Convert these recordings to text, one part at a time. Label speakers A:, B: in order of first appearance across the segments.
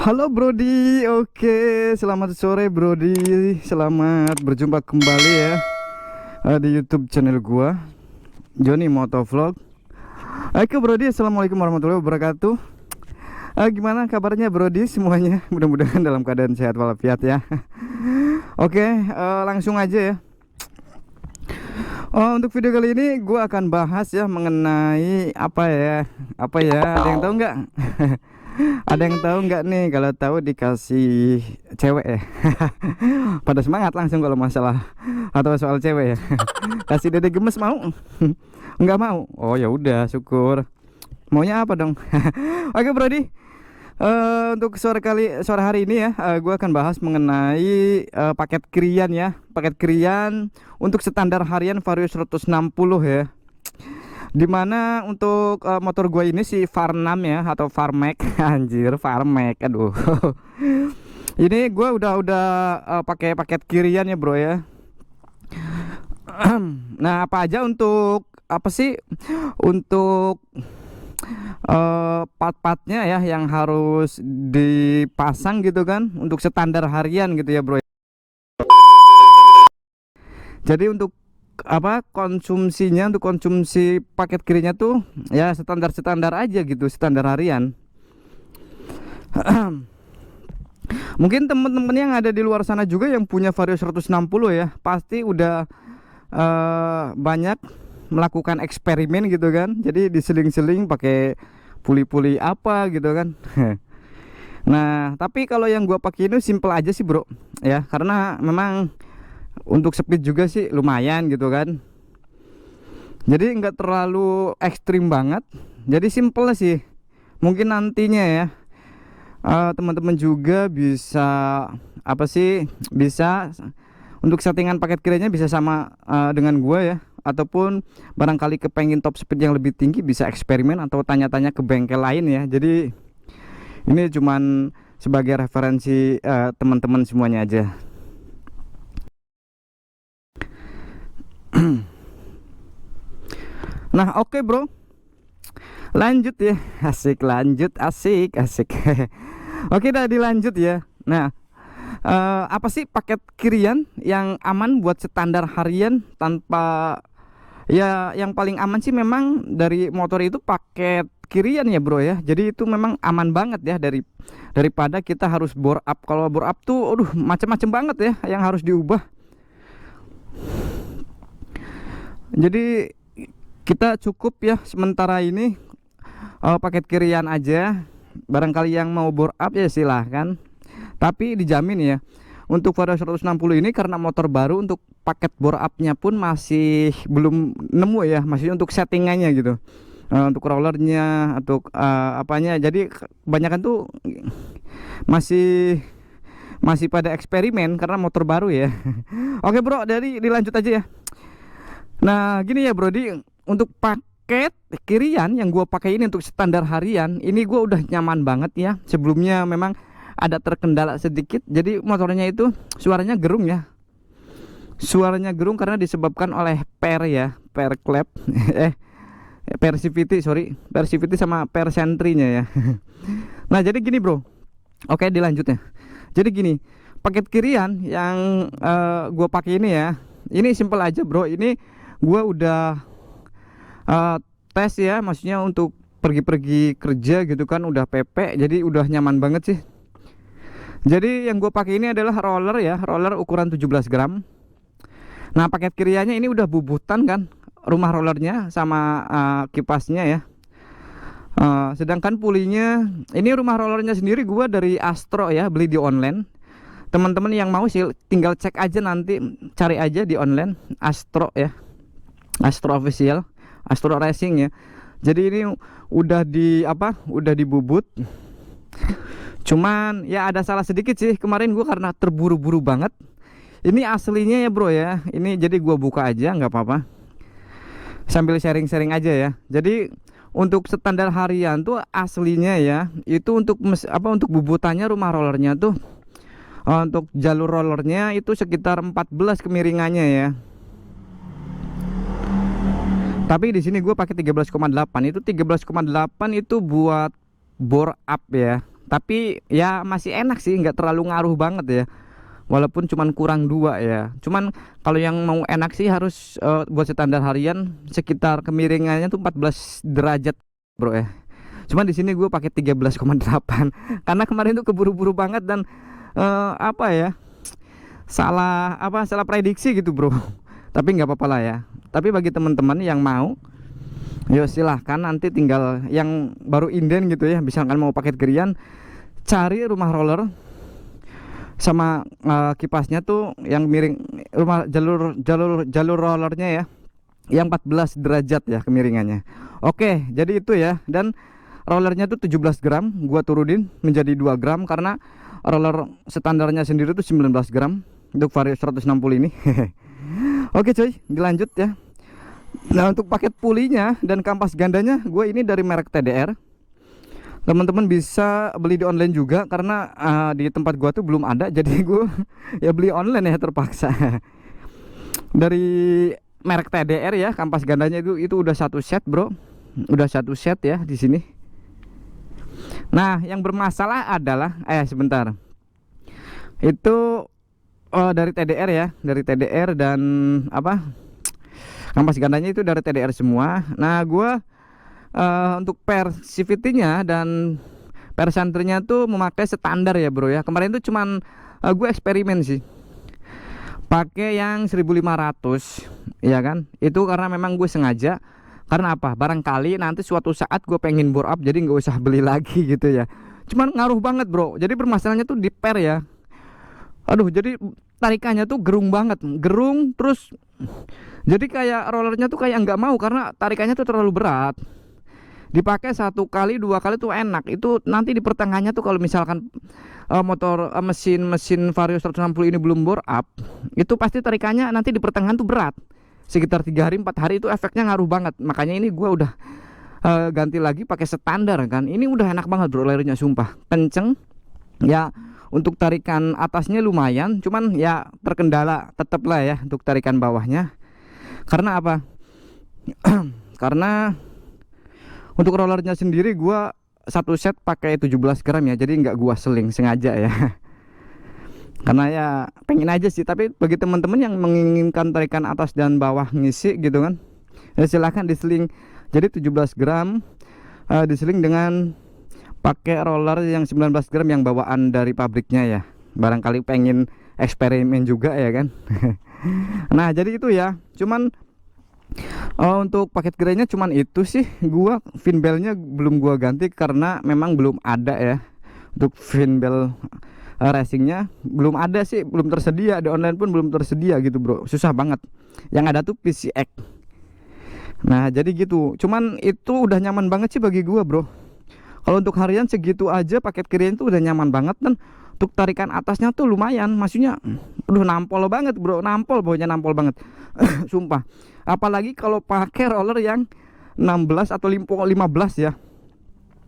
A: Halo Brody, oke, selamat sore Brody, selamat berjumpa kembali ya di YouTube channel gua, Johnny Motovlog. Oke Brody, assalamualaikum warahmatullahi wabarakatuh. Gimana kabarnya Brody semuanya? Mudah-mudahan dalam keadaan sehat walafiat ya. Oke, langsung aja ya. Untuk video kali ini gua akan bahas ya mengenai apa ya? Ada yang tahu nggak? Ada yang tahu nggak nih? Kalau tahu dikasih cewek ya. Pada semangat langsung kalau masalah atau soal cewek ya. Kasih dede gemes mau? Nggak mau? Oh ya udah, syukur. Maunya apa dong? Oke Brody. Untuk sore hari ini ya, gue akan bahas mengenai paket krian ya. Paket krian untuk standar harian Vario 160 ya. Dimana untuk motor gue ini si Farnam ya, atau Farmek. Anjir, Farmek, aduh. Ini gue udah pakai paket kirian ya bro ya. Nah, apa aja untuk apa sih untuk part-partnya ya yang harus dipasang gitu kan untuk standar harian gitu ya bro. Jadi untuk konsumsinya, untuk konsumsi paket kirinya tuh ya standar aja gitu, standar harian. Mungkin temen-temen yang ada di luar sana juga yang punya Vario 160 ya, pasti udah banyak melakukan eksperimen gitu kan. Jadi diseling-seling pakai puli-puli apa gitu kan. Nah, tapi kalau yang gua pakai ini simple aja sih bro ya, karena memang untuk speed juga sih lumayan gitu kan. Jadi nggak terlalu ekstrim banget, jadi simple sih. Mungkin nantinya ya teman-teman juga bisa bisa untuk settingan paket kiranya bisa sama dengan gua ya, ataupun barangkali kepengen top speed yang lebih tinggi bisa eksperimen atau tanya-tanya ke bengkel lain ya. Jadi ini cuman sebagai referensi teman-teman semuanya aja. Nah oke bro, lanjut ya. Asik, lanjut, asik. Oke, dah dilanjut ya. Nah, apa sih paket kirian yang aman buat standar harian tanpa ya, yang paling aman sih memang dari motor itu paket kirian ya bro ya. Jadi itu memang aman banget ya daripada kita harus bore up. Kalau bore up tuh aduh macam-macam banget ya yang harus diubah. Jadi kita cukup ya sementara ini paket kirian aja. Barangkali yang mau bore up ya silahkan, tapi dijamin ya untuk Vario 160 ini karena motor baru, untuk paket bore upnya pun masih belum nemu ya, masih untuk settingannya gitu, untuk rollernya, untuk apanya. Jadi kebanyakan tuh masih pada eksperimen karena motor baru ya. Oke bro, dari dilanjut aja ya. Nah gini ya Brody, untuk paket kirian yang gue pakai ini untuk standar harian ini gue udah nyaman banget ya. Sebelumnya memang ada terkendala sedikit, jadi motornya itu suaranya gerung ya. Suaranya gerung karena disebabkan oleh per ya, per klep persivity, persivity sama per sentrinya ya. Nah jadi gini bro, oke dilanjutnya. Jadi gini, paket kirian yang gue pakai ini ya, ini simple aja bro. Ini gue udah tes ya, maksudnya untuk pergi-pergi kerja gitu kan, udah PP, jadi udah nyaman banget sih. Jadi yang gue pakai ini adalah roller ya, roller ukuran 17 gram. Nah paket kiriannya ini udah bubutan kan, rumah rollernya sama kipasnya ya. Sedangkan pulinya ini, rumah rollernya sendiri gue dari Astro ya, beli di online. Teman-teman yang mau sih tinggal cek aja, nanti cari aja di online Astro ya, Astro official, Astro Racing ya. Jadi ini udah dibubut. Cuman ya ada salah sedikit sih kemarin gue karena terburu-buru banget. Ini aslinya ya bro ya. Ini jadi gue buka aja nggak apa-apa, sambil sharing-sharing aja ya. Jadi untuk standar harian tuh aslinya ya itu untuk untuk bubutannya rumah rollernya tuh, untuk jalur rollernya itu sekitar 14 kemiringannya ya. Tapi di sini gue pakai 13,8. Itu 13,8 itu buat bore up ya. Tapi ya masih enak sih, nggak terlalu ngaruh banget ya. Walaupun cuman kurang 2 ya. Cuman kalau yang mau enak sih harus buat standar harian sekitar kemiringannya tuh 14 derajat, bro ya. Cuman di sini gue pakai 13,8 karena kemarin tuh keburu-buru banget dan apa ya? Salah prediksi gitu, bro. Tapi nggak apa-apa lah ya. Tapi bagi teman-teman yang mau, yo silahkan, nanti tinggal yang baru inden gitu ya, misalkan mau paket gerian, cari rumah roller sama kipasnya tuh yang miring, rumah jalur rollernya ya, yang 14 derajat ya kemiringannya. Oke, jadi itu ya. Dan rollernya tuh 17 gram, gua turunin menjadi 2 gram karena roller standarnya sendiri tuh 19 gram untuk Vario 160 ini. Oke coy, dilanjut ya. Nah, untuk paket pulinya dan kampas gandanya gue ini dari merek TDR. Teman-teman bisa beli di online juga karena di tempat gua tuh belum ada, jadi gue ya beli online ya terpaksa. Dari merek TDR ya, kampas gandanya itu udah satu set, bro. Udah satu set ya di sini. Nah, yang bermasalah adalah sebentar. Itu dari TDR ya, dari TDR dan apa? Kampas gandanya itu dari TDR semua. Nah, gua untuk persivity-nya dan persenternya tuh memakai standar ya, bro ya. Kemarin tuh cuman gue eksperimen sih, pakai yang 1500 ya kan. Itu karena memang gue sengaja, karena apa, barangkali nanti suatu saat gue pengen bore up, jadi nggak usah beli lagi gitu ya. Cuman ngaruh banget, bro. Jadi permasalahannya tuh di per ya. Aduh, jadi tarikannya tuh gerung banget, gerung terus. Jadi kayak rollernya tuh kayak nggak mau karena tarikannya tuh terlalu berat. Dipakai 1 kali 2 kali tuh enak. Itu nanti di pertengahannya tuh kalau misalkan mesin Vario 160 ini belum bore up, itu pasti tarikannya nanti di pertengahan tuh berat. Sekitar 3 hari 4 hari itu efeknya ngaruh banget. Makanya ini gua udah ganti lagi pakai standar kan. Ini udah enak banget, bro, layarnya sumpah. Kenceng. Ya, untuk tarikan atasnya lumayan, cuman ya terkendala tetap lah ya untuk tarikan bawahnya. Karena apa? Karena untuk rollernya sendiri gua satu set pakai 17 gram ya, jadi nggak gua seling sengaja ya. Karena ya pengen aja sih. Tapi bagi teman-teman yang menginginkan tarikan atas dan bawah ngisi gitu kan, ya silahkan diseling. Jadi 17 gram diseling dengan pakai roller yang 19 gram yang bawaan dari pabriknya ya. Barangkali pengen eksperimen juga ya kan. Nah, jadi itu ya. Cuman untuk paket gerainya cuman itu sih. Gua fin belnya belum gua ganti karena memang belum ada ya. Untuk fin bel racingnya belum ada sih, belum tersedia di online pun belum tersedia gitu, bro. Susah banget. Yang ada tuh PCX. Nah, jadi gitu. Cuman itu udah nyaman banget sih bagi gua, bro. Kalau untuk harian segitu aja paket gerainya itu udah nyaman banget. Dan untuk tarikan atasnya tuh lumayan, maksudnya udah nampol banget, bro. Nampol, bawahnya nampol banget. Sumpah. Apalagi kalau pakai roller yang 16 atau 15 ya,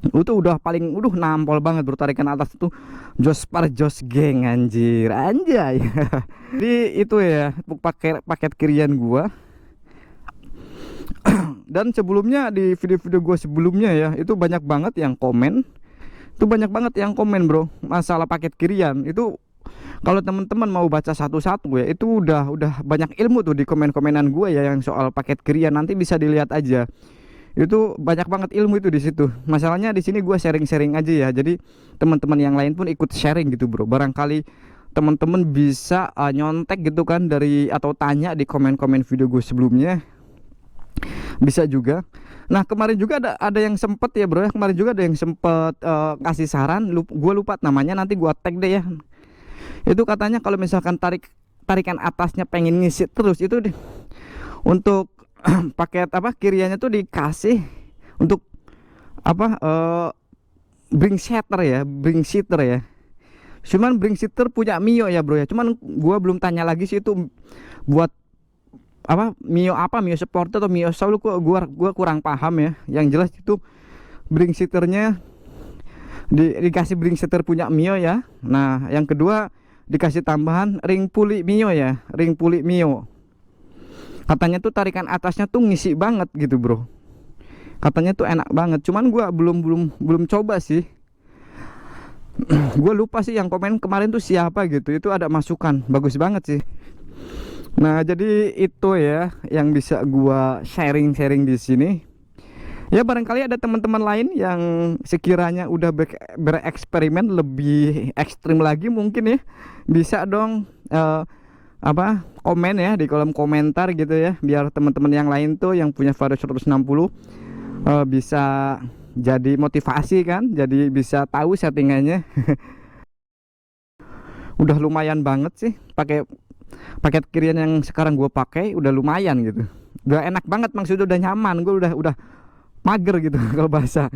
A: itu udah paling nampol banget, bro. Tarikan atas itu jos geng, anjir, anjay. Jadi itu ya paket kirian gua. Dan sebelumnya di video-video gua sebelumnya ya, itu banyak banget yang komen. Itu banyak banget yang komen, bro, masalah paket kirian. Itu kalau teman-teman mau baca satu-satu ya, itu udah banyak ilmu tuh di komen-komenan gue ya yang soal paket kirian. Nanti bisa dilihat aja. Itu banyak banget ilmu itu di situ. Masalahnya di sini gue sharing-sharing aja ya. Jadi teman-teman yang lain pun ikut sharing gitu, bro. Barangkali teman-teman bisa nyontek gitu kan dari atau tanya di komen-komen video gue sebelumnya. Bisa juga. Nah, kemarin juga ada yang sempet ya, bro ya. Kemarin juga ada yang sempet kasih saran. Gue lupa namanya, nanti gue tag deh ya. Itu katanya kalau misalkan tarikan atasnya pengen ngisi terus, itu untuk paket kiriannya tuh dikasih untuk bring sitter ya. Cuman bring sitter punya Mio ya, bro ya. Cuman gua belum tanya lagi sih itu buat Mio Sport atau Mio Soul, gua kurang paham ya. Yang jelas itu bring sitternya dikasih bring sitter punya Mio ya. Nah, yang kedua dikasih tambahan ring puli Mio ya, ring puli Mio. Katanya tuh tarikan atasnya tuh ngisi banget gitu, bro. Katanya tuh enak banget. Cuman gua belum coba sih. Gue lupa sih yang komen kemarin tuh siapa gitu. Itu ada masukan bagus banget sih. Nah, jadi itu ya yang bisa gua sharing-sharing di sini. Ya barangkali ada teman-teman lain yang sekiranya udah bereksperimen lebih ekstrim lagi mungkin ya. Bisa dong komen ya di kolom komentar gitu ya, biar teman-teman yang lain tuh yang punya Vario 160 bisa jadi motivasi kan, jadi bisa tahu settingannya. Udah lumayan banget sih pakai paket Kirin yang sekarang gue pakai, udah lumayan gitu, udah enak banget, maksudnya udah nyaman, gue udah mager gitu. Kalau bahasa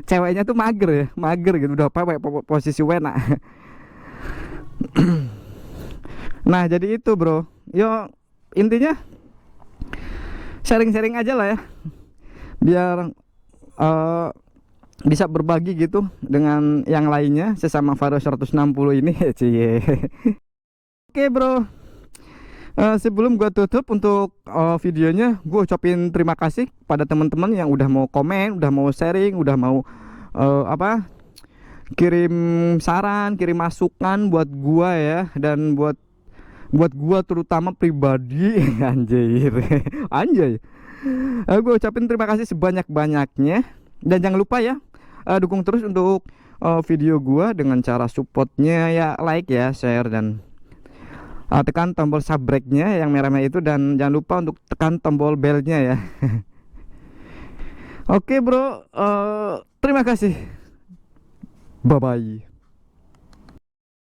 A: ceweknya tuh mager ya, mager gitu, udah apa posisi wena. Nah jadi itu bro, yo intinya sharing-sharing aja lah ya, biar bisa berbagi gitu dengan yang lainnya sesama Vario 160 ini. Cie. Oke bro, sebelum gua tutup untuk videonya, gue ucapin terima kasih pada teman-teman yang udah mau komen, udah mau sharing, udah mau kirim saran, kirim masukan buat gua ya, dan buat gua terutama pribadi. Anjir. Anjay. Gue ucapin terima kasih sebanyak-banyaknya, dan jangan lupa ya dukung terus untuk video gua dengan cara supportnya ya, like ya, share, dan tekan tombol subscribe-nya yang merah-merah itu, dan jangan lupa untuk tekan tombol belnya ya. Oke bro, terima kasih, bye bye.